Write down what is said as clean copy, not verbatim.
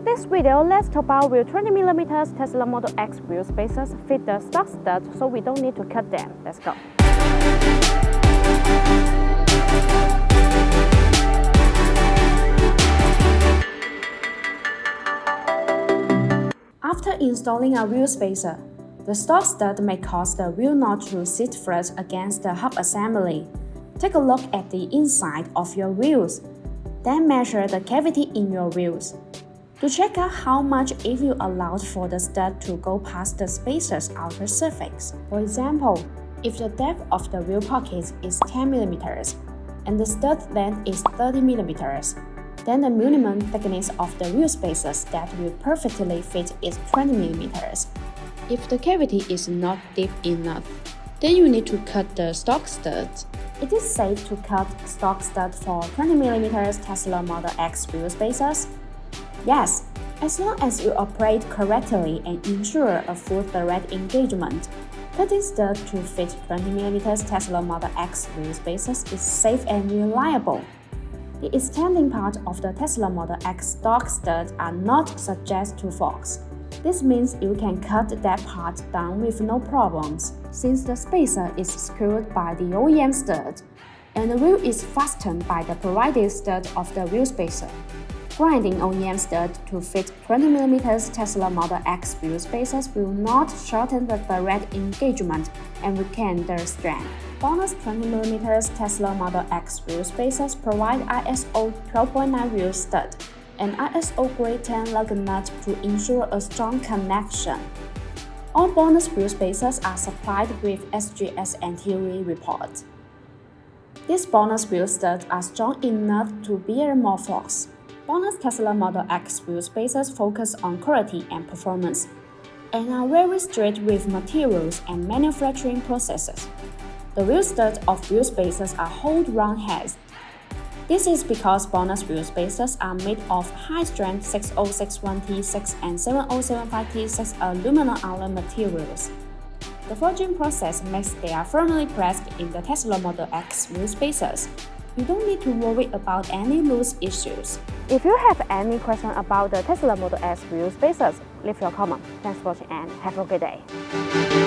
this video, let's talk about will 20mm Tesla Model X wheel spacers fit the stock stud so we don't need to cut them. Let's go. After installing a wheel spacer, the stock stud may cause the wheel nut to sit flush against the hub assembly. Take a look at the inside of your wheels. Then measure the cavity in your wheels. To check out how much if you allowed for the stud to go past the spacer's outer surface. For example, if the depth of the wheel pocket is 10mm and the stud length is 30mm, then the minimum thickness of the wheel spacers that will perfectly fit is 20mm. If the cavity is not deep enough, then you need to cut the stock stud. It is safe to cut stock stud for 20mm Tesla Model X wheel spacers? Yes, as long as you operate correctly and ensure a full thread engagement. Cutting stud to fit 20mm Tesla Model X wheel spacers is safe and reliable. The extending part of the Tesla Model X stock stud are not subject to forks. This means you can cut that part down with no problems, since the spacer is secured by the OEM stud, and the wheel is fastened by the provided stud of the wheel spacer. Grinding OEM stud to fit 20mm Tesla Model X wheel spacers will not shorten the thread engagement and weaken their strength. Bonus 20mm Tesla Model X wheel spacers provide ISO 12.9 wheel stud and ISO grade 10 lug nut to ensure a strong connection. All bonus wheel spacers are supplied with SGS anti-wheel report. These bonus wheel studs are strong enough to bear more force. Bonus Tesla Model X wheel spacers focus on quality and performance, and are very strict with materials and manufacturing processes. The wheel studs of wheel spacers are hold round heads. This is because bonus wheel spacers are made of high-strength 6061T6 and 7075T6 aluminum alloy materials. The forging process makes they are firmly pressed in the Tesla Model X wheel spacers. You don't need to worry about any loose issues. If you have any question about the Tesla Model S wheel spacers, leave your comment. Thanks for watching and have a good day.